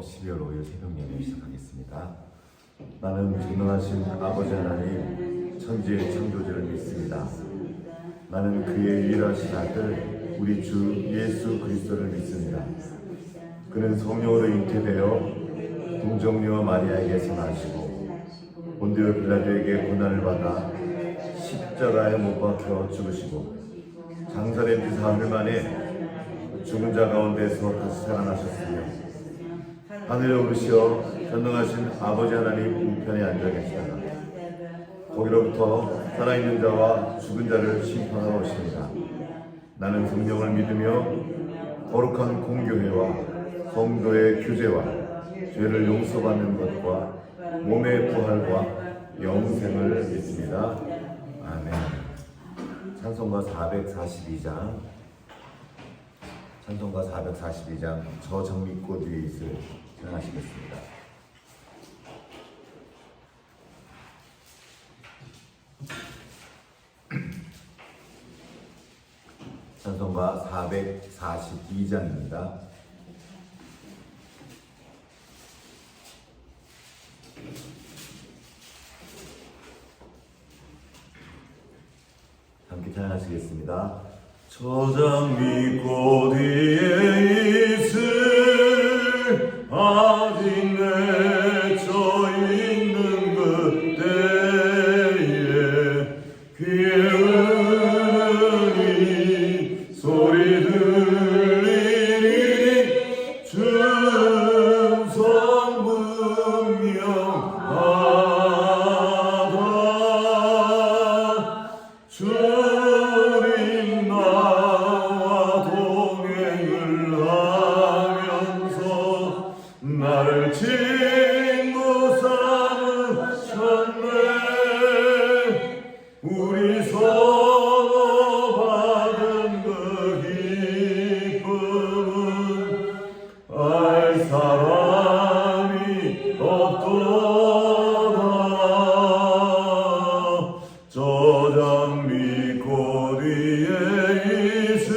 12월 5일 새벽 예배 시작하겠습니다. 나는 전능하신 아버지 하나님 천지의 창조주를 믿습니다. 나는 그의 유일하신 아들 우리 주 예수 그리스도를 믿습니다. 그는 성령으로 잉태되어 동정녀 마리아에게서 나시고 본디오 빌라도에게 고난을 받아 십자가에 못 박혀 죽으시고 장사된 지 사흘 만에 죽은 자 가운데서 다시 살아나셨으며 하늘에 오르시어 전능하신 아버지 하나님 우편에 앉아 계시다가 거기로부터 살아있는 자와 죽은 자를 심판하러 오십니다. 나는 성령을 믿으며 거룩한 공교회와 성도의 교제와 죄를 용서받는 것과 몸의 부활과 영생을 믿습니다. 아멘. 찬송가 442장 저 장미꽃 위에 있을 찬양하시겠습니다. 찬송가 442장입니다. 함께 찬양하시겠습니다. 저 장미꽃 위에 있을 아직 맺혀 있는 그때에 귀에 은은히 소리 들리니 준성 분명하다. 주님 나와 동행을 하면서 나를 친구 삼으셨네. 우리 서로 받은 그 기쁨은 알 사람이 없도다. 저 장미꽃 위에 있을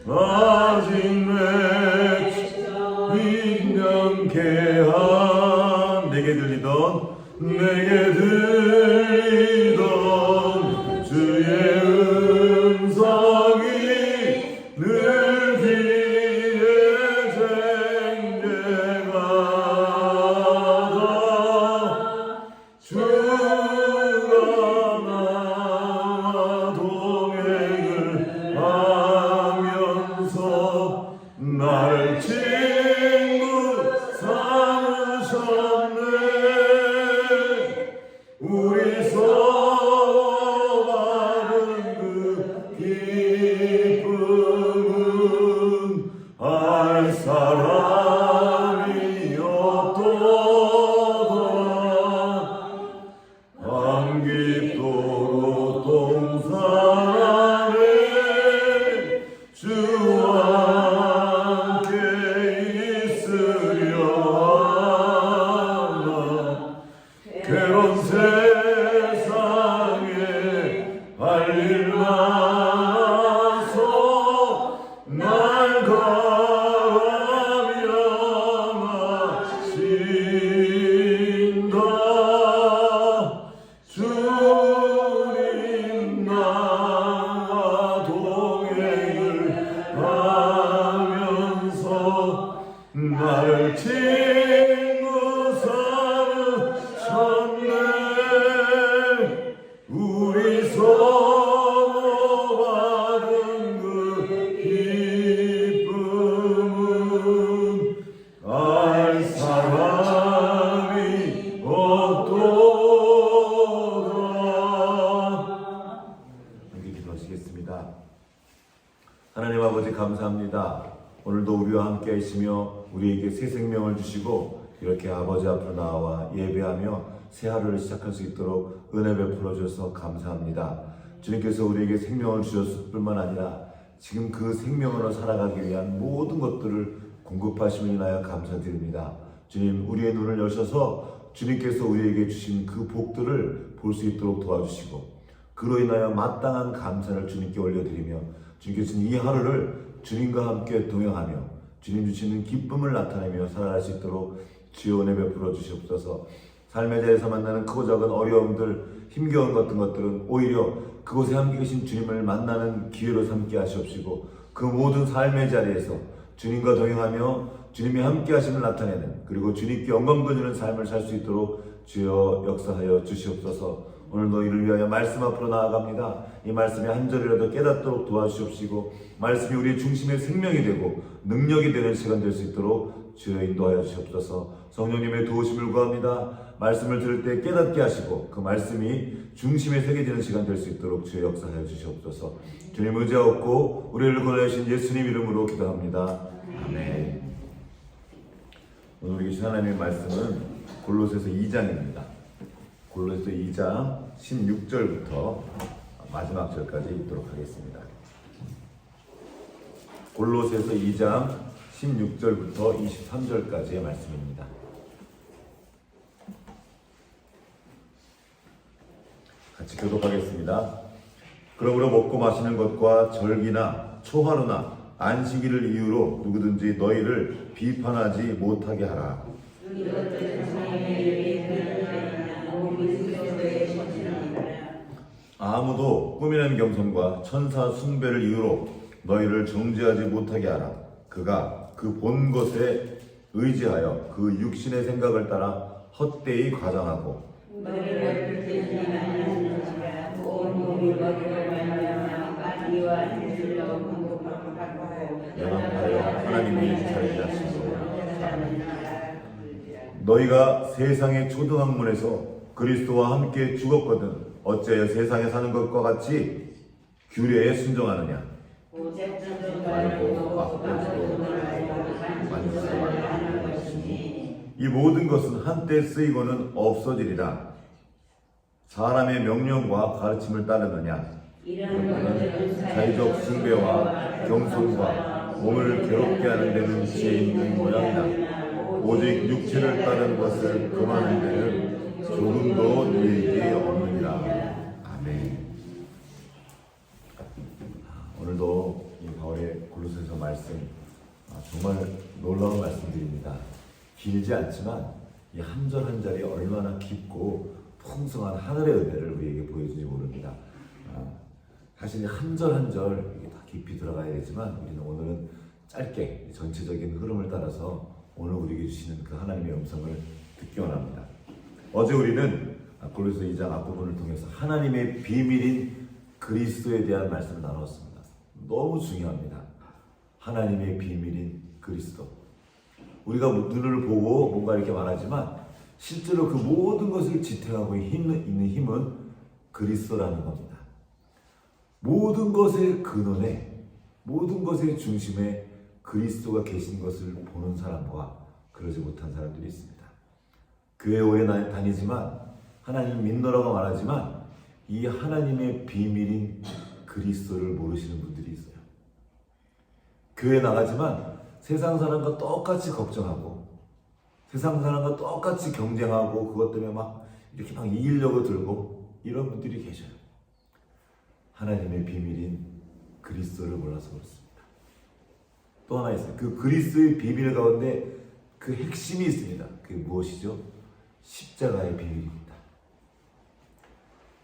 아직 맺혀 있는 개한 내게 들리던 주의 음성이 늘 귀에 쟁쟁하다. 주가 나와 동행을 하면서 나를 친구 삼으셨네. 우리 서로 받은 그 기쁨은 알 사람이 없도다. 밤깊도록 동산에 주와 함께 있으려 하나. 괴로운 세상에 할 일 많아서 날 가라하신다. 주님 나와 동행을 하면서 나를 친구 삼으셨네. 우리 서로 받은 그 기쁨은 알 사람이 없도다. 함께 기도하시겠습니다. 하나님 아버지 감사합니다. 오늘도 우리와 함께 하시며 우리에게 새 생명을 주시고 이렇게 아버지 앞으로 나와 예배하며 새 하루를 시작할 수 있도록 은혜 베풀어 주셔서 감사합니다. 주님께서 우리에게 생명을 주셨을 뿐만 아니라 지금 그 생명으로 살아가기 위한 모든 것들을 공급하심을 인하여 감사드립니다. 주님, 우리의 눈을 여셔서 주님께서 우리에게 주신 그 복들을 볼 수 있도록 도와주시고 그로 인하여 마땅한 감사를 주님께 올려드리며 주님께서는 이 하루를 주님과 함께 동행하며 주님 주시는 기쁨을 나타내며 살아갈 수 있도록 주여 은혜 베풀어 주시옵소서. 삶의 자리에서 만나는 크고 작은 어려움들, 힘겨운 같은 것들은 오히려 그곳에 함께 계신 주님을 만나는 기회로 삼게 하시옵시고, 그 모든 삶의 자리에서 주님과 동행하며 주님이 함께 하심을 나타내는, 그리고 주님께 영광 돌리는 삶을 살 수 있도록 주여 역사하여 주시옵소서. 오늘도 이를 위하여 말씀 앞으로 나아갑니다. 이 말씀이 한 절이라도 깨닫도록 도와주시옵시고, 말씀이 우리의 중심의 생명이 되고 능력이 되는 시간 될 수 있도록 주여 인도하여 주시옵소서. 성령님의 도우심을 구합니다. 말씀을 들을 때 깨닫게 하시고 그 말씀이 중심에 서게 되는 시간 될 수 있도록 주여 역사하여 주시옵소서. 주님 의지하옵고 우리를 구원하신 예수님 이름으로 기도합니다. 아멘. 오늘 우리 계신 하나님의 말씀은 골로새서 2장입니다. 골로새서 2장 16절부터 마지막 절까지 읽도록 하겠습니다. 골로새서 2장 16절부터 23절까지의 말씀입니다. 같이 교독하겠습니다. 그러므로 먹고 마시는 것과 절기나 초하루나 안식일을 이유로 누구든지 너희를 비판하지 못하게 하라. 아무도 꾸미는 겸손과 천사 숭배를 이유로 너희를 정죄하지 못하게 하라. 그가 그 본 것에 의지하여 그 육신의 생각을 따라 헛되이 과장하고 연합하여 하나님이 살게 하시고, 너희가 세상의 초등학문에서 그리스도와 함께 죽었거든 어찌하여 세상에 사는 것과 같이 규례에 순종하느냐. 이 모든 것은 한때 쓰이고는 없어지리라. 사람의 명령과 가르침을 따르느냐. 이는 자의적 숭배와 경솔과 몸을 괴롭게 하는 데는 지혜 있는 모양이다. 오직 육체를 따르는 것을 금하는 데는 조금도 유익이 없느니라. 아멘. 오늘도 이 가을의 골로새서 말씀 정말 놀라운 말씀들입니다. 길지 않지만 이 한 절 한 절이 얼마나 깊고 풍성한 하늘의 은혜를 우리에게 보여주는지 모릅니다. 사실 한 절 한 절 다 깊이 들어가야 되지만 우리는 오늘은 짧게 전체적인 흐름을 따라서 오늘 우리에게 주시는 그 하나님의 음성을 듣기 원합니다. 어제 우리는 골로새 2장 앞부분을 통해서 하나님의 비밀인 그리스도에 대한 말씀을 나눴습니다. 너무 중요합니다. 하나님의 비밀인 그리스도. 우리가 눈을 보고 뭔가 이렇게 말하지만 실제로 그 모든 것을 지탱하고 있는 힘은 그리스도라는 겁니다. 모든 것의 근원에, 모든 것의 중심에 그리스도가 계신 것을 보는 사람과 그러지 못한 사람들이 있습니다. 교회 오래 다니지만 하나님을 믿노라고 말하지만 이 하나님의 비밀인 그리스도를 모르시는 분들이 있어요. 교회 나가지만 세상 사람과 똑같이 걱정하고 세상 사람과 똑같이 경쟁하고 그것 때문에 이렇게 이기려고 들고 이런 분들이 계셔요. 하나님의 비밀인 그리스도를 몰라서 그렇습니다. 또 하나 있어요. 그 그리스도의 비밀 가운데 그 핵심이 있습니다. 그게 무엇이죠? 십자가의 비밀입니다.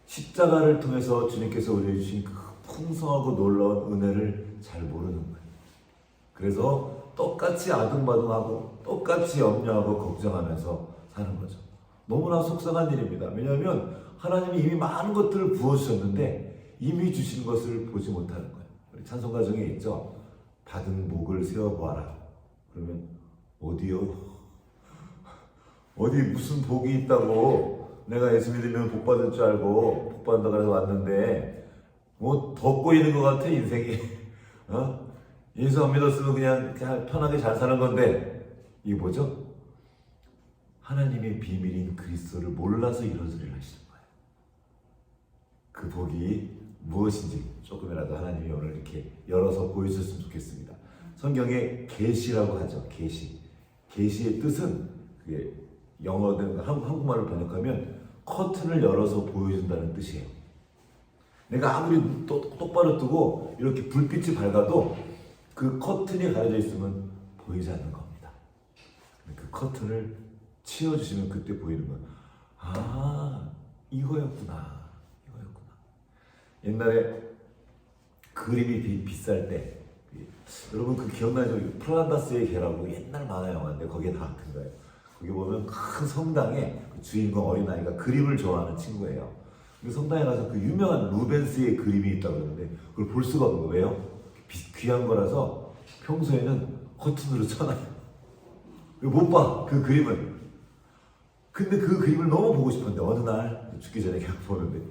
십자가를 통해서 주님께서 우리에게 주신 그 풍성하고 놀라운 은혜를 잘 모르는 거예요. 그래서 똑같이 아둥바둥하고 똑같이 염려하고 걱정하면서 사는 거죠. 너무나 속상한 일입니다. 왜냐하면 하나님이 이미 많은 것들을 부어주셨는데 이미 주신 것을 보지 못하는 거예요. 우리 찬송가 중에 있죠. 받은 복을 세어보아라. 그러면 어디요? 어디 무슨 복이 있다고 내가 예수 믿으면 복 받을 줄 알고 복 받는다고 해서 왔는데 더 꼬이는 것 같아 인생이. 예수 안 믿었으면 그냥 편하게 잘 사는 건데 이게 뭐죠? 하나님의 비밀인 그리스도를 몰라서 이런 소리를 하시는 거예요. 그 복이 무엇인지 조금이라도 하나님이 오늘 이렇게 열어서 보여주셨으면 좋겠습니다. 성경에 계시라고 하죠. 계시. 계시의 뜻은 그게 영어든 한국말로 번역하면 커튼을 열어서 보여준다는 뜻이에요. 내가 아무리 똑바로 뜨고 이렇게 불빛이 밝아도 그 커튼이 가려져 있으면 보이지 않는 겁니다. 그 커튼을 치워주시면 그때 보이는 거예요. 아, 이거였구나. 옛날에 그림이 비쌀 때, 여러분 그 기억나죠? 플란다스의 개라고 옛날 만화 영화인데 거기에 나왔던 거예요. 거기 보면 큰 성당에 그 주인공 어린아이가 그림을 좋아하는 친구예요. 그 성당에 가서 그 유명한 루벤스의 그림이 있다고 그러는데 그걸 볼 수가 없는 거예요. 왜요? 귀한 거라서 평소에는 커튼으로 쳐놔요. 못 봐, 그 그림을. 근데 그 그림을 너무 보고 싶었는데 어느 날 죽기 전에 그냥 보는데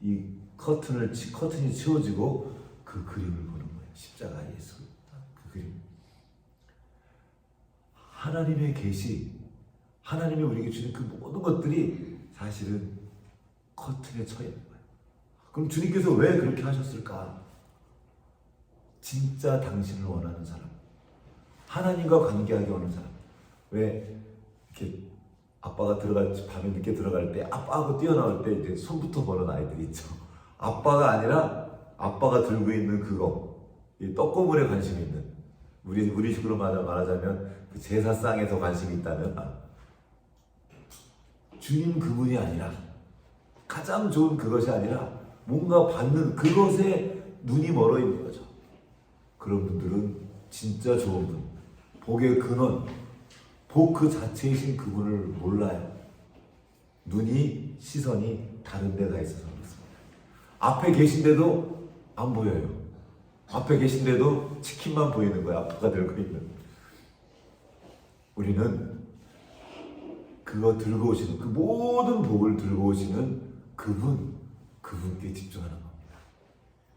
이 커튼이 치워지고 그 그림을 보는 거예요. 십자가 예수. 그 그림. 하나님의 계시, 하나님이 우리에게 주는 그 모든 것들이 사실은 커튼에 쳐 있는 거예요. 그럼 주님께서 왜 그렇게 하셨을까? 진짜 당신을 원하는 사람, 하나님과 관계하기 원하는 사람. 왜 이렇게 아빠가 밤에 늦게 들어갈 때 아빠하고 뛰어나올 때 이제 손부터 보는 아이들이 있죠. 아빠가 아니라 아빠가 들고 있는 그거, 이 떡고물에 관심이 있는, 우리 식으로 말하자면 그 제사상에서 관심이 있다면 주님 그분이 아니라, 가장 좋은 그것이 아니라 뭔가 받는 그것에 눈이 멀어 있는 거죠. 그런 분들은 진짜 좋은 분, 복의 근원, 복 그 자체이신 그분을 몰라요. 시선이 다른 데 가 있어서 그렇습니다. 앞에 계신데도 안 보여요. 앞에 계신데도 치킨만 보이는 거예요. 아빠가 들고 있는. 우리는 그거 들고 오시는, 그 모든 복을 들고 오시는 그분께 집중하는 겁니다.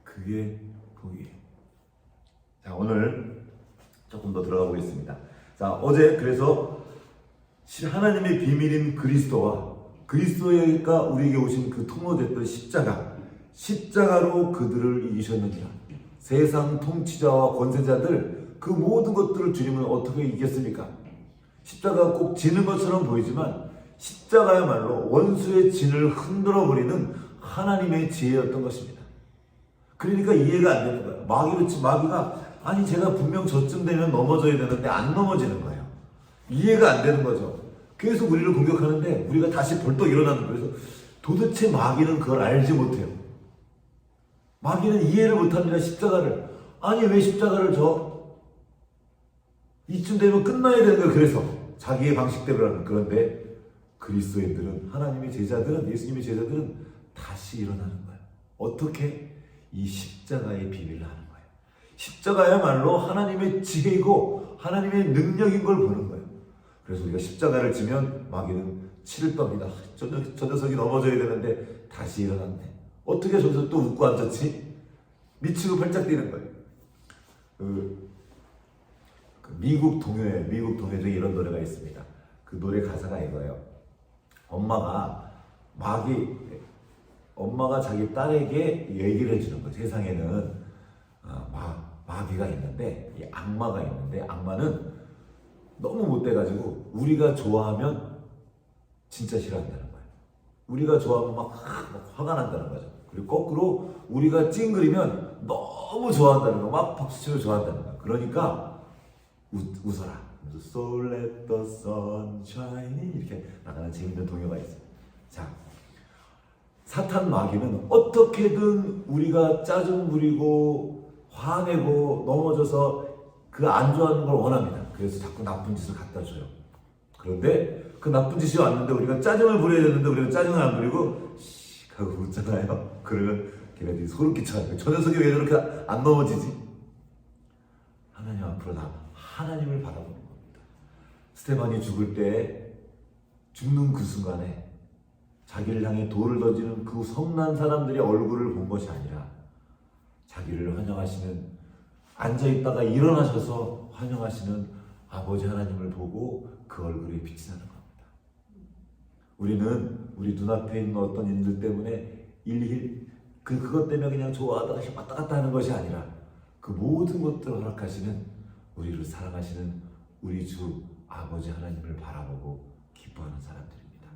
그게 복이에요. 자, 오늘 조금 더 들어가 보겠습니다. 자, 어제 그래서 하나님의 비밀인 그리스도와 그리스도가 우리에게 오신 그 통로됐던 십자가로 그들을 이기셨느니라. 세상 통치자와 권세자들 그 모든 것들을 주님은 어떻게 이겼습니까? 십자가가 꼭 지는 것처럼 보이지만 십자가야말로 원수의 진을 흔들어버리는 하나님의 지혜였던 것입니다. 그러니까 이해가 안 되는 거예요. 마귀가 아니 제가 분명 저쯤 되면 넘어져야 되는데 안 넘어지는 거예요. 이해가 안 되는 거죠. 계속 우리를 공격하는데 우리가 다시 벌떡 일어나는 거예요. 그래서 도대체 마귀는 그걸 알지 못해요. 마귀는 이해를 못합니다. 십자가를. 아니 왜 십자가를 져? 이쯤 되면 끝나야 되는 거예요. 그래서 자기의 방식대로 하는. 그런데 그리스도인들은, 하나님의 제자들은, 예수님의 제자들은 다시 일어나는 거예요. 어떻게? 이 십자가의 비밀을 하는 거예요. 십자가야말로 하나님의 지혜이고 하나님의 능력인 걸 보는 거예요. 그래서 우리가 십자가를 지면 마귀는 치를 겁니다. 저 녀석이 넘어져야 되는데 다시 일어났네. 어떻게 저 녀석 또 웃고 앉았지? 미치고 팔짝 뛰는 거예요. 미국 동요에 중에 이런 노래가 있습니다. 그 노래 가사가 이거예요. 엄마가 자기 딸에게 얘기를 해주는 거예요. 세상에는 마귀가 있는데, 이 악마가 있는데, 악마는 너무 못돼가지고 우리가 좋아하면 진짜 싫어한다는 거예요. 우리가 좋아하면 막 화가 난다는 거죠. 그리고 거꾸로 우리가 찡그리면 너무 좋아한다는 거, 막 박수치며 좋아한다는 거예요. 그러니까 웃어라. So let the sun shine, 이렇게 나가는 재밌는 동요가 있어요. 자, 사탄 마귀는 어떻게든 우리가 짜증 부리고 화내고 넘어져서 그 안 좋아하는 걸 원합니다. 그래서 자꾸 나쁜 짓을 갖다 줘요. 그런데 그 나쁜 짓이 왔는데 우리가 짜증을 부려야 되는데 우리가 짜증을 안 부리고 씩 하고 웃잖아요. 그러면 걔네들이 소름 끼쳐가지고 저 녀석이 왜 저렇게 안 넘어지지? 하나님 앞으로 하나님을 바라보는 겁니다. 스테반이 죽을 때, 죽는 그 순간에 자기를 향해 돌을 던지는 그 성난 사람들의 얼굴을 본 것이 아니라 자기를 환영하시는, 앉아있다가 일어나셔서 환영하시는 아버지 하나님을 보고 그 얼굴에 빛이 나는 겁니다. 우리는 우리 눈앞에 있는 어떤 일들 때문에 그것 때문에 그냥 좋아하다가 왔다 갔다 하는 것이 아니라 그 모든 것들을 허락하시는, 우리를 사랑하시는 우리 주 아버지 하나님을 바라보고 기뻐하는 사람들입니다.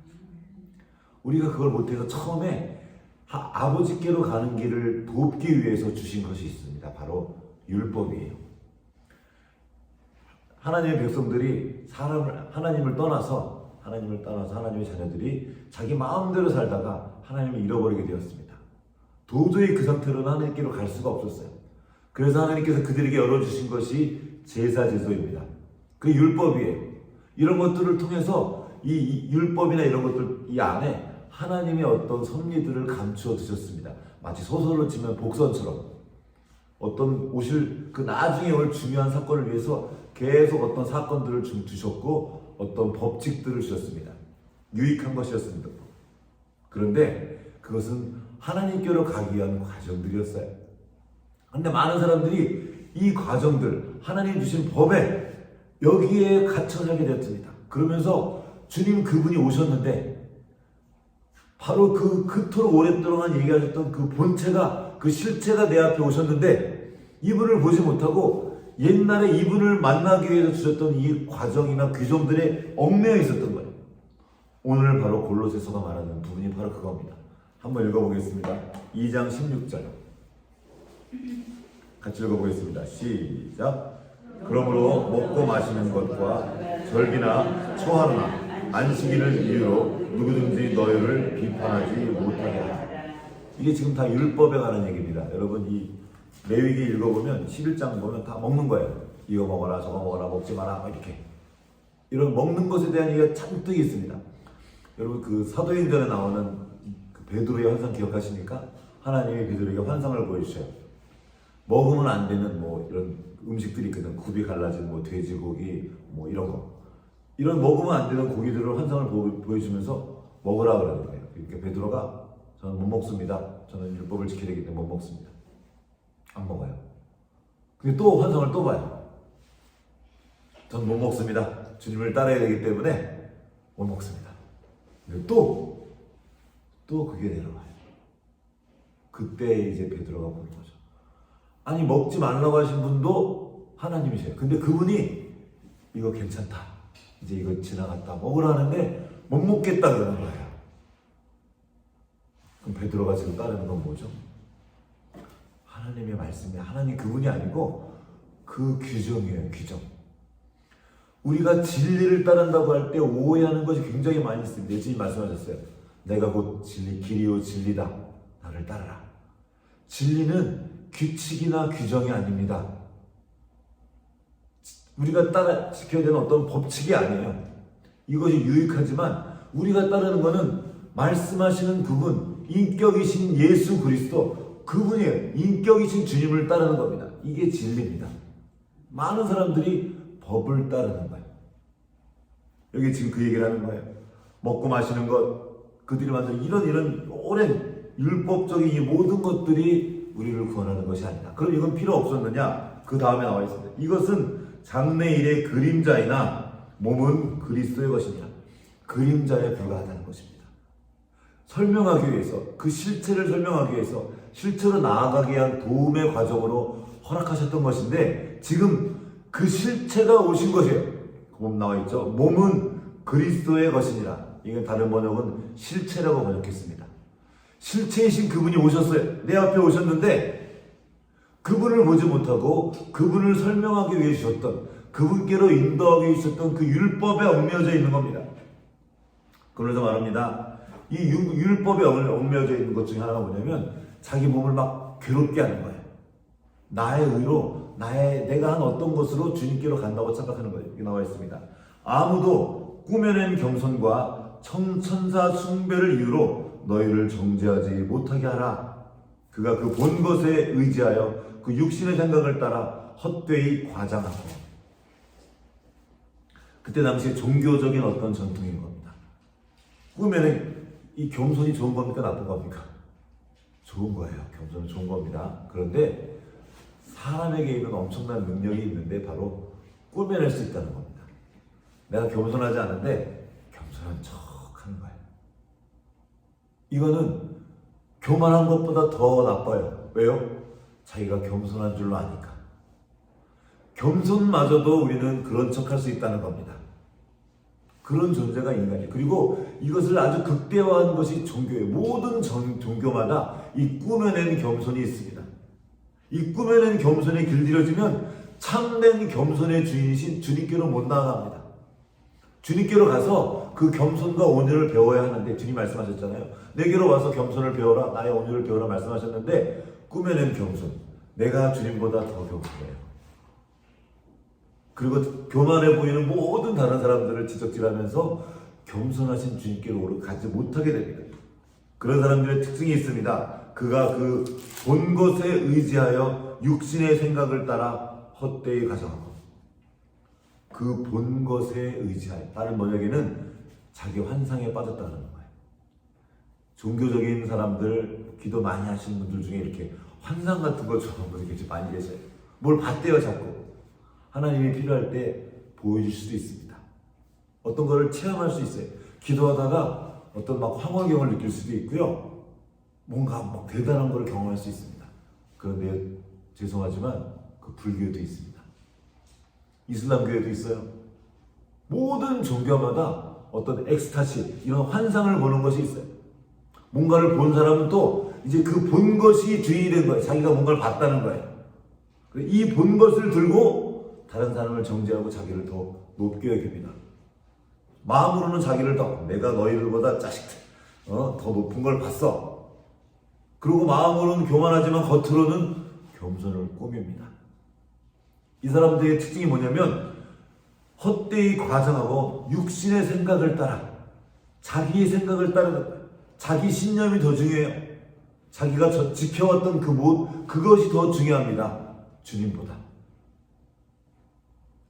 우리가 그걸 못해서 처음에 아버지께로 가는 길을 돕기 위해서 주신 것이 있습니다. 바로 율법이에요. 하나님의 백성들이 하나님을 떠나서 하나님의 자녀들이 자기 마음대로 살다가 하나님을 잃어버리게 되었습니다. 도저히 그 상태로는 하나님께로 갈 수가 없었어요. 그래서 하나님께서 그들에게 열어주신 것이 제사제도입니다. 그 율법이에요. 이런 것들을 통해서 이 율법이나 이런 것들 이 안에 하나님의 어떤 섭리들을 감추어 두셨습니다. 마치 소설로 치면 복선처럼 어떤 오실 그 나중에 올 중요한 사건을 위해서 계속 어떤 사건들을 주셨고 어떤 법칙들을 주셨습니다. 유익한 것이었습니다. 그런데 그것은 하나님께로 가기 위한 과정들이었어요. 그런데 많은 사람들이 이 과정들, 하나님 주신 법에 여기에 갇혀 살게 되었습니다. 그러면서 주님 그분이 오셨는데 바로 그토록 오랫동안 얘기하셨던 그 본체가, 그 실체가 내 앞에 오셨는데 이분을 보지 못하고 옛날에 이분을 만나기 위해서 주셨던 이 과정이나 규정들에 얽매여 있었던 거예요. 오늘 바로 골로새서가 말하는 부분이 바로 그겁니다. 한번 읽어보겠습니다. 2장 16절 같이 읽어보겠습니다. 시작. 그러므로 먹고 마시는 것과 절기나 초하루나 안식일을 이유로 누구든지 너희를 비판하지 못하게 하라. 이게 지금 다 율법에 관한 얘기입니다. 여러분 이 레위기 읽어보면 11장 보면 다 먹는 거예요. 이거 먹어라 저거 먹어라 먹지 마라 이렇게 이런 먹는 것에 대한 얘기가 잔뜩 있습니다. 여러분 그 사도행전에 나오는 그 베드로의 환상 기억하십니까? 하나님이 베드로에게 환상을 보여주셔요. 먹으면 안 되는 뭐 이런 음식들이 있거든. 굽이 갈라진 뭐 돼지고기 뭐 이런 거. 이런 먹으면 안 되는 고기들을 환상을 보여주면서 먹으라 그러는 거예요. 그러니까 베드로가 저는 못 먹습니다. 저는 율법을 지켜야 되기 때문에 못 먹습니다. 안 먹어요. 근데 또 환상을 또 봐요. 전 못 먹습니다. 주님을 따라야 되기 때문에 못 먹습니다. 근데 또 그게 내려와요. 그때 이제 베드로가 보는 거죠. 아니 먹지 말라고 하신 분도 하나님이세요. 근데 그분이 이거 괜찮다. 이제 이거 지나갔다. 먹으라는데 못 먹겠다 그러는 거예요. 그럼 베드로가 지금 따르는 건 뭐죠? 하나님의 말씀이 하나님 그분이 아니고 그 규정이에요. 규정. 우리가 진리를 따른다고 할 때 오해하는 것이 굉장히 많이 있습니다. 예수님이 말씀하셨어요. 내가 곧 진리, 길이요 진리다. 나를 따르라. 진리는 규칙이나 규정이 아닙니다. 우리가 따라 지켜야 되는 어떤 법칙이 아니에요. 이것이 유익하지만 우리가 따르는 것은 말씀하시는 그분, 인격이신 예수 그리스도 그분이에요. 인격이신 주님을 따르는 겁니다. 이게 진리입니다. 많은 사람들이 법을 따르는 거예요. 여기 지금 그 얘기를 하는 거예요. 먹고 마시는 것, 그들이 만든 이런 오랜 율법적인 이 모든 것들이 우리를 구원하는 것이 아니다. 그럼 이건 필요 없었느냐? 그 다음에 나와 있습니다. 이것은 장래일의 그림자이나 몸은 그리스도의 것이니라. 그림자에 불과하다는 것입니다. 설명하기 위해서, 그 실체를 설명하기 위해서 실체로 나아가게 위한 도움의 과정으로 허락하셨던 것인데 지금 그 실체가 오신 것이에요. 그 몸 나와 있죠. 몸은 그리스도의 것이니라. 이게 다른 번역은 실체라고 번역했습니다. 실체이신 그분이 오셨어요. 내 앞에 오셨는데 그분을 보지 못하고 그분을 설명하기 위해 주셨던, 그분께로 인도하기 위해 주셨던 그 율법에 얽매여져 있는 겁니다. 그래서 말합니다. 이 율법에 얽매여져 있는 것 중에 하나가 뭐냐면 자기 몸을 막 괴롭게 하는 거예요. 나의 의로, 내가 한 어떤 것으로 주님께로 간다고 착각하는 거예요. 여기 나와 있습니다. 아무도 꾸며낸 겸손과 천사 숭배를 이유로 너희를 정죄하지 못하게 하라. 그가 그 본 것에 의지하여 그 육신의 생각을 따라 헛되이 과장하고. 그때 당시에 종교적인 어떤 전통인 겁니다. 꾸며낸 이 겸손이 좋은 겁니까? 나쁜 겁니까? 좋은 거예요. 겸손은 좋은 겁니다. 그런데 사람에게 있는 엄청난 능력이 있는데 바로 꾸며낼 수 있다는 겁니다. 내가 겸손하지 않은데 겸손한 척 하는 거예요. 이거는 교만한 것보다 더 나빠요. 왜요? 자기가 겸손한 줄로 아니까. 겸손마저도 우리는 그런 척 할 수 있다는 겁니다. 그런 존재가 인간이에요. 그리고 이것을 아주 극대화한 것이 종교예요. 모든 종교마다 이 꾸며낸 겸손이 있습니다. 이 꾸며낸 겸손에 길들여지면 참된 겸손의 주인이신 주님께로 못 나아갑니다. 주님께로 가서 그 겸손과 온유를 배워야 하는데, 주님 말씀하셨잖아요. 내게로 와서 겸손을 배워라, 나의 온유를 배워라 말씀하셨는데, 꾸며낸 겸손, 내가 주님보다 더 겸손해요. 그리고 교만해 보이는 모든 다른 사람들을 지적질하면서 겸손하신 주님께로 가지 못하게 됩니다. 그런 사람들의 특징이 있습니다. 그가 그 본 것에 의지하여 육신의 생각을 따라 헛되이 가져가고, 그 본 것에 의지하여, 다른 번역에는 자기 환상에 빠졌다는 거예요. 종교적인 사람들, 기도 많이 하시는 분들 중에 이렇게 환상 같은 거 좋아하는 분들이 굉장히 많이 계세요. 뭘 봤대요 자꾸. 하나님이 필요할 때 보여줄 수도 있습니다. 어떤 거를 체험할 수 있어요. 기도하다가 어떤 막 황홀경을 느낄 수도 있고요. 뭔가 막 대단한 거를 경험할 수 있습니다. 그런데 죄송하지만 그 불교도 있습니다. 이슬람교에도 있어요. 모든 종교마다 어떤 엑스타시, 이런 환상을 보는 것이 있어요. 뭔가를 본 사람은 또 이제 그 본 것이 주인이 된 거예요. 자기가 뭔가를 봤다는 거예요. 이 본 것을 들고 다른 사람을 정죄하고 자기를 더 높게 여깁니다. 마음으로는 자기를 내가 너희들보다 자식들 더 높은 걸 봤어. 그리고 마음으로는 교만하지만 겉으로는 겸손을 꾸밉니다. 이 사람들의 특징이 뭐냐면 헛되이 과장하고 육신의 생각을 따라, 자기의 생각을 따르는 거예요. 자기 신념이 더 중요해요. 자기가 지켜왔던 그것이 더 중요합니다. 주님보다.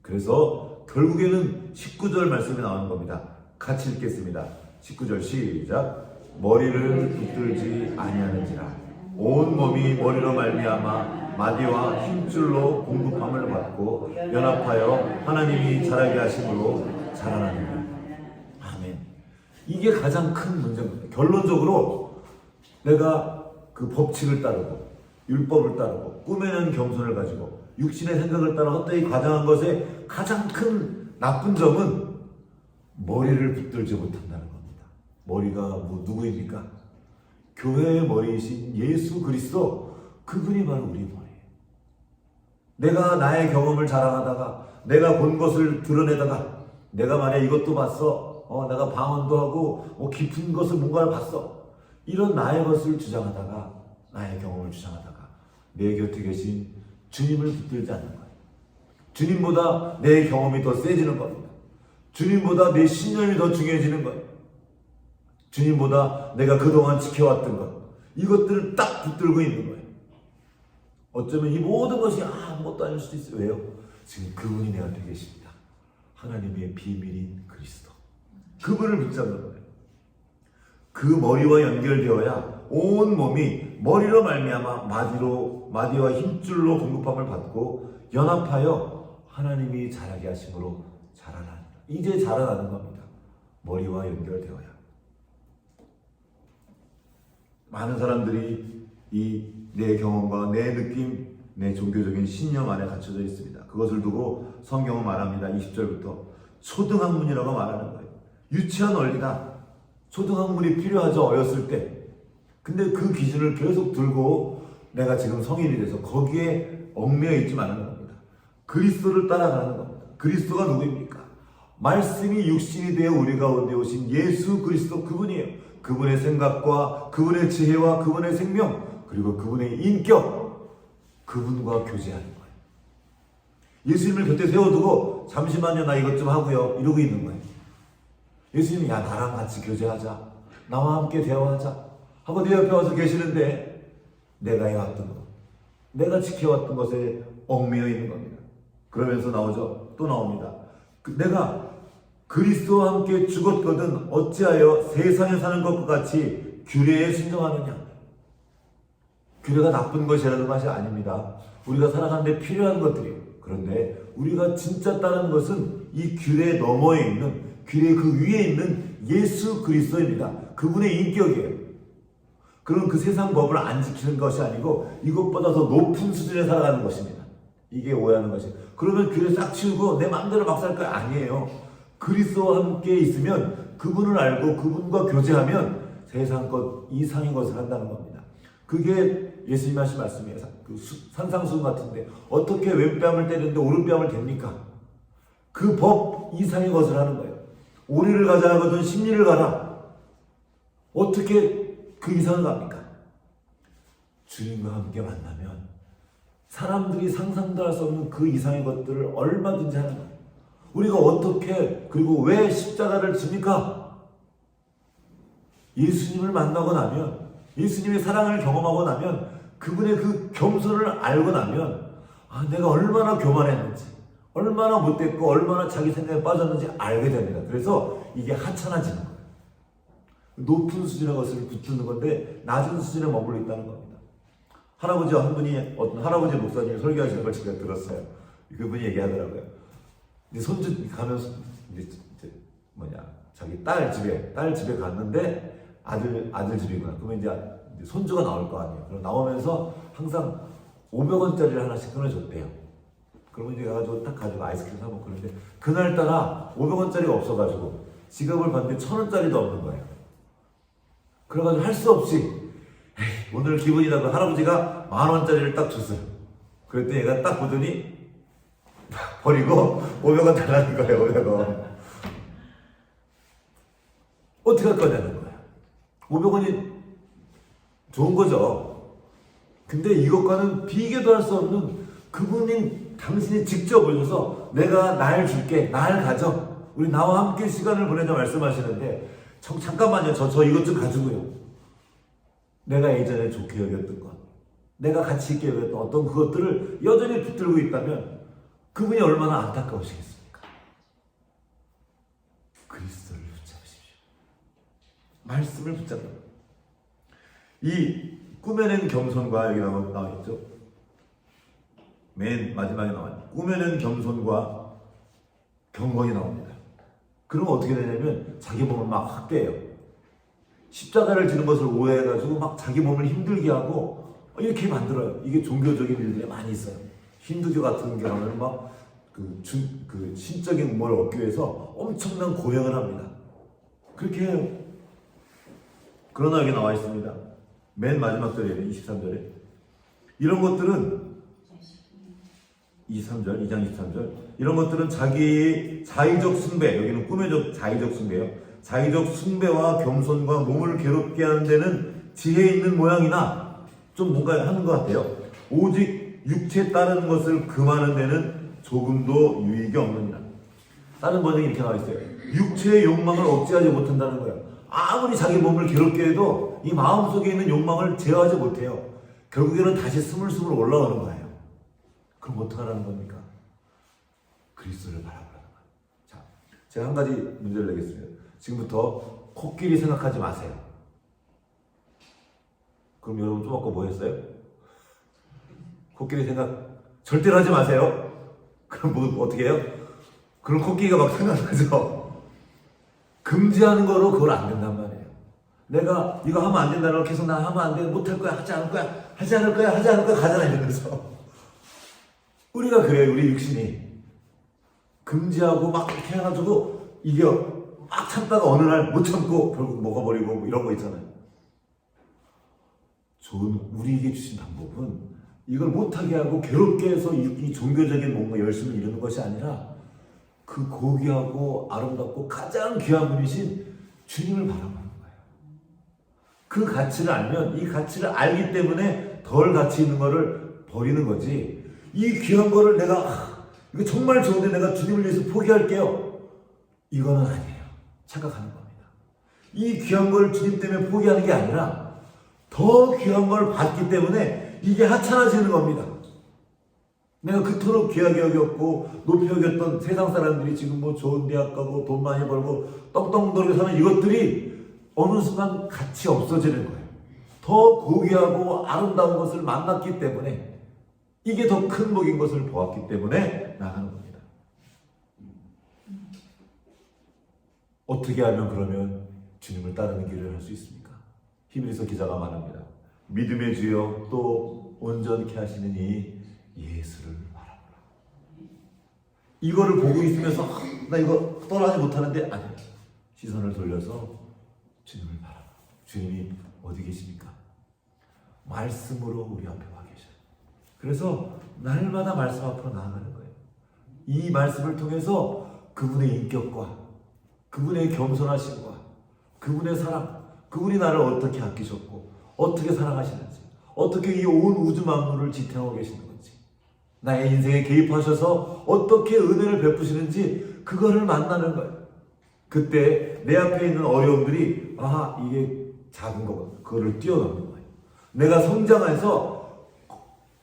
그래서 결국에는 19절 말씀이 나오는 겁니다. 같이 읽겠습니다. 19절 시작. 머리를 붙들지 아니하는지라 온 몸이 머리로 말미암아 마디와 힘줄로 공급함을 받고 연합하여 하나님이 자라게 하심으로 자라나느니라. 아멘. 이게 가장 큰 문제입니다. 결론적으로 내가 그 법칙을 따르고 율법을 따르고 꾸며낸 겸손을 가지고 육신의 생각을 따라 헛되이 과장한 것의 가장 큰 나쁜 점은 머리를 붙들지 못한다는 겁니다. 머리가 누구입니까? 교회의 머리이신 예수 그리스도, 그분이 바로 우리 머리예요. 내가 나의 경험을 자랑하다가, 내가 본 것을 드러내다가, 내가 만약 이것도 봤어, 내가 방언도 하고 깊은 것을 뭔가를 봤어, 이런 나의 것을 주장하다가, 나의 경험을 주장하다가 내 곁에 계신 주님을 붙들지 않는 거예요. 주님보다 내 경험이 더 세지는 겁니다. 주님보다 내 신념이 더 중요해지는 거예요. 주님보다 내가 그동안 지켜왔던 것, 이것들을 딱 붙들고 있는 거예요. 어쩌면 이 모든 것이 아무것도 아닐 수도 있어요. 왜요? 지금 그분이 내 앞에 계십니다. 하나님의 비밀인 그리스도, 그분을 붙잡는 거예요. 그 머리와 연결되어야 온 몸이 머리로 말미암아 마디와 힘줄로 공급함을 받고 연합하여 하나님이 자라게 하심으로 자라나는, 이제 자라나는 겁니다. 머리와 연결되어야. 많은 사람들이 이 내 경험과 내 느낌, 내 종교적인 신념 안에 갇혀져 있습니다. 그것을 두고 성경은 말합니다. 20절부터 초등학문이라고 말하는 거예요. 유치한 원리다. 초등학문이 필요하죠, 어렸을 때. 근데 그 기준을 계속 들고 내가 지금 성인이 돼서 거기에 얽매여 있지 말라는 겁니다. 그리스도를 따라가는 겁니다. 그리스도가 누구입니까? 말씀이 육신이 되어 우리 가운데 오신 예수 그리스도, 그분이에요. 그분의 생각과 그분의 지혜와 그분의 생명, 그리고 그분의 인격, 그분과 교제하는 거예요. 예수님을 곁에 세워두고 잠시만요, 나 이것 좀 하고요, 이러고 있는 거예요. 예수님이 야, 나랑 같이 교제하자, 나와 함께 대화하자 하고 내 옆에 와서 계시는데 내가 해왔던 것, 내가 지켜왔던 것에 얽매여 있는 겁니다. 그러면서 나오죠. 또 나옵니다. 내가 그리스도와 함께 죽었거든 어찌하여 세상에 사는 것과 같이 규례에 순종하느냐. 규례가 나쁜 것이라는 것이 아닙니다. 우리가 살아가는데 필요한 것들이에요. 그런데 우리가 진짜 따르는 것은 이 규례 너머에 있는, 규례 그 위에 있는 예수 그리스도입니다. 그분의 인격이에요. 그럼 그 세상 법을 안 지키는 것이 아니고 이것보다 더 높은 수준에 살아가는 것입니다. 이게 오해하는 것이에요. 그러면 규례 싹 치우고 내 마음대로 막 살 거 아니에요. 그리스도와 함께 있으면, 그분을 알고 그분과 교제하면 세상 것 이상의 것을 한다는 겁니다. 그게 예수님 하신 말씀이에요. 산상수훈 같은데 어떻게 왼뺨을 때리는데 오른뺨을 댑니까? 그 법 이상의 것을 하는 거예요. 오리를 가자 하거든 십리를 가라. 어떻게 그 이상을 갑니까? 주님과 함께 만나면 사람들이 상상도 할 수 없는 그 이상의 것들을 얼마든지 하는 거예요. 우리가 어떻게 그리고 왜 십자가를 집니까? 예수님을 만나고 나면 예수님의 사랑을 경험하고 나면 그분의 그 겸손을 알고 나면 내가 얼마나 교만했는지 얼마나 못됐고 얼마나 자기 생각에 빠졌는지 알게 됩니다. 그래서 이게 하찮아지는 거예요. 높은 수준의 것을 붙드는 건데 낮은 수준에 머물러 있다는 겁니다. 할아버지 한 분이 어떤 할아버지 목사님이 설교하시는 걸 제가 들었어요. 그분이 얘기하더라고요. 근데 손주 가면서 자기 딸 집에 갔는데 아들 집이구나. 그러면 이제 손주가 나올 거 아니에요. 그럼 나오면서 항상 500원짜리를 하나씩 끊어줬대요. 그러면 이제 가가지고 딱 가지고 아이스크림 사 먹고 그러는데 그날따라 500원짜리가 없어가지고 지갑을 봤는데 1000원짜리도 없는 거예요. 그래가지고 할 수 없이 오늘 기분이라고 할아버지가 10,000원짜리를 딱 줬어요. 그랬더니 얘가 딱 보더니 버리고 500원 달라는 거예요. 500원. 어떻게 할 거냐는 거예요. 500원이 좋은 거죠. 근데 이것과는 비교도 할 수 없는 그분이 당신이 직접 오셔서 내가 날 줄게, 날 가져. 우리 나와 함께 시간을 보내자 말씀하시는데 잠깐만요. 저 이것 좀 가지고요. 내가 예전에 좋게 여겼던 것, 내가 가치 있게 여겼던 어떤 그것들을 여전히 붙들고 있다면 그분이 얼마나 안타까우시겠습니까? 그리스도를 붙잡으십시오. 말씀을 붙잡는 이 꾸며낸 겸손과 여기 나와있죠. 맨 마지막에 나와요. 꾸며낸 겸손과 경건이 나옵니다. 그러면 어떻게 되냐면 자기 몸을 막 학대해요. 십자가를 지는 것을 오해해가지고 막 자기 몸을 힘들게 하고 이렇게 만들어요. 이게 종교적인 일들이 많이 있어요. 힌두교 같은 경우는 막 그 신적인 뭘 얻기 위해서 엄청난 고행을 합니다. 그렇게 해요. 그러나 여기 나와 있습니다. 맨 마지막 절에 23절에 이런 것들은 2장 23절 이런 것들은 자기의 자의적 숭배, 여기는 꿈의 자의적 숭배예요. 자의적 숭배와 겸손과 몸을 괴롭게 하는 데는 지혜 있는 모양이나 좀 뭔가 하는 것 같아요. 오직 육체에 따르는 것을 금하는 데는 조금도 유익이 없느니라. 다른 번역이 이렇게 나와 있어요. 육체의 욕망을 억제하지 못한다는 거예요. 아무리 자기 몸을 괴롭게 해도 이 마음속에 있는 욕망을 제어하지 못해요. 결국에는 다시 스물스물 올라오는 거예요. 그럼 어떡하라는 겁니까? 그리스도를 바라보라는 거예요. 자, 제가 한 가지 문제를 내겠습니다. 지금부터 코끼리 생각하지 마세요. 그럼 여러분 좀 아까 뭐 했어요? 코끼리 생각 절대로 하지 마세요. 그럼 뭐 어떻게 해요? 그럼 코끼리가 막 생각나죠. 금지하는 거로 그걸 안 된단 말이에요. 내가 이거 하면 안 된다는 걸 계속 나 하면 안 돼, 못할 거야, 하지 않을 거야, 하지 않을 거야, 하지 않을 거야 가잖아 이러면서. 우리가 그래요. 우리 육신이 금지하고 막 이렇게 해가지고 이게 막 참다가 어느 날 못 참고 결국 먹어버리고 뭐 이런 거 있잖아요. 좋은 우리에게 주신 방법은 이걸 못하게 하고 괴롭게 해서 이 종교적인 뭔가 열심을 이루는 것이 아니라 그 고귀하고 아름답고 가장 귀한 분이신 주님을 바라보는 거예요. 그 가치를 알면 이 가치를 알기 때문에 덜 가치 있는 거를 버리는 거지. 이 귀한 거를 내가 이거 정말 좋은데 내가 주님을 위해서 포기할게요. 이거는 아니에요. 착각하는 겁니다. 이 귀한 걸 주님 때문에 포기하는 게 아니라 더 귀한 걸 받기 때문에 이게 하찮아지는 겁니다. 내가 그토록 귀하게 여겼고 높이 여겼던 세상 사람들이 지금 뭐 좋은 대학 가고 돈 많이 벌고 떵떵거리고 사는 이것들이 어느 순간 가치 없어지는 거예요. 더 고귀하고 아름다운 것을 만났기 때문에 이게 더 큰 복인 것을 보았기 때문에 나가는 겁니다. 어떻게 하면 그러면 주님을 따르는 길을 할 수 있습니까? 히브리서 기자가 말합니다. 믿음의 주여 또 온전케 하시는 이 예수를 바라보라. 이거를 보고 있으면서 나 이거 떠나지 못하는데 아니, 시선을 돌려서 주님을 바라봐. 주님이 어디 계십니까? 말씀으로 우리 앞에 와 계셔요. 그래서 날마다 말씀 앞으로 나아가는 거예요. 이 말씀을 통해서 그분의 인격과 그분의 겸손하심과 그분의 사랑, 그분이 나를 어떻게 아끼셨고 어떻게 사랑하시는지, 어떻게 이 온 우주 만물을 지탱하고 계시는 건지, 나의 인생에 개입하셔서 어떻게 은혜를 베푸시는지 그거를 만나는 거예요. 그때 내 앞에 있는 어려움들이 이게 작은 거거든. 그거를 뛰어넘는 거예요. 내가 성장해서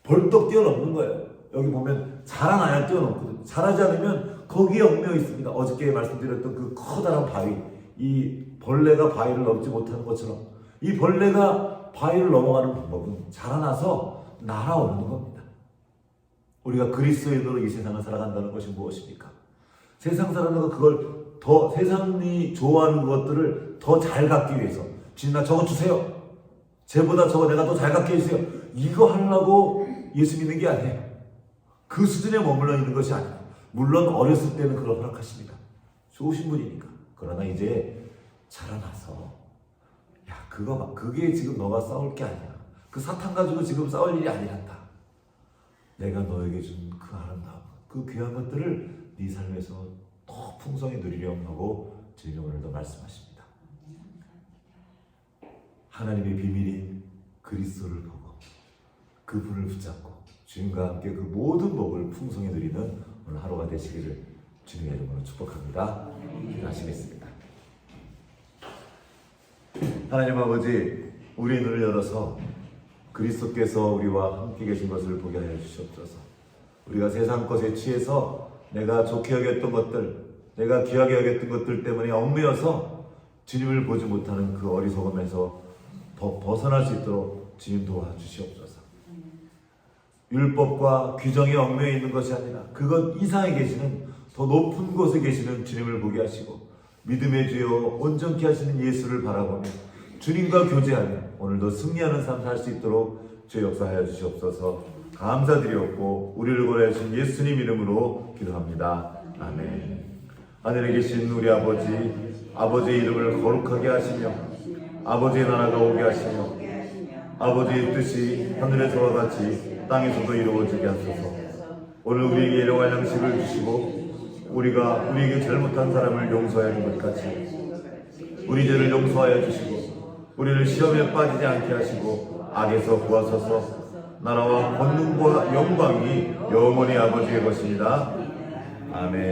벌떡 뛰어넘는 거예요. 여기 보면 잘하나야 뛰어넘거든요. 잘하지 않으면 거기에 얽매여 있습니다. 어저께 말씀드렸던 그 커다란 바위, 이 벌레가 바위를 넘지 못하는 것처럼 이 벌레가 바위를 넘어가는 방법은 자라나서 날아오르는 겁니다. 우리가 그리스도인으로 이 세상을 살아간다는 것이 무엇입니까? 세상 사람들은 그걸 더, 세상이 좋아하는 것들을 더 잘 갖기 위해서, 주님 나 저거 주세요, 쟤보다 저거 내가 더 잘 갖게 해주세요, 이거 하려고 예수 믿는 게 아니에요. 그 수준에 머물러 있는 것이 아니에요. 물론 어렸을 때는 그걸 허락하십니다. 좋으신 분이니까. 그러나 이제 자라나서 그게 지금 너가 싸울 게 아니야. 그 사탄 가지고 지금 싸울 일이 아니란다. 내가 너에게 준 그 아름다움, 그 귀한 것들을 네 삶에서 더 풍성히 누리렴 하고 주님이 오늘도 말씀하십니다. 하나님의 비밀인 그리스도를 보고 그분을 붙잡고 주님과 함께 그 모든 복을 풍성히 누리는 오늘 하루가 되시기를 주님의 이름으로 축복합니다. 기도하시겠습니다. 하나님 아버지, 우리의 눈을 열어서 그리스도께서 우리와 함께 계신 것을 보게 하여 주시옵소서. 우리가 세상 것에 취해서 내가 좋게 여겼던 것들, 내가 귀하게 여겼던 것들 때문에 얽매여서 주님을 보지 못하는 그 어리석음에서 벗어날 수 있도록 주님 도와주시옵소서. 율법과 규정에 얽매여 있는 것이 아니라 그것 이상에 계시는 더 높은 곳에 계시는 주님을 보게 하시고 믿음의 주여 온전케 하시는 예수를 바라보며 주님과 교제하며 오늘도 승리하는 삶 살 수 있도록 주 역사하여 주시옵소서. 감사드리옵고 우리를 구원해 주신 예수님 이름으로 기도합니다. 아멘. 하늘에 계신 우리 아버지의 이름을 거룩하게 하시며 아버지의 나라가 오게 하시며 아버지의 뜻이 하늘에서와 같이 땅에서도 이루어지게 하소서. 오늘 우리에게 일용할 양식을 주시고 우리에게 잘못한 사람을 용서하여 준 것 같이 우리 죄를 용서하여 주시고 우리를 시험에 빠지지 않게 하시고 악에서 구하소서. 나라와 권능과 영광이 영원히 아버지의 것입니다. 아멘.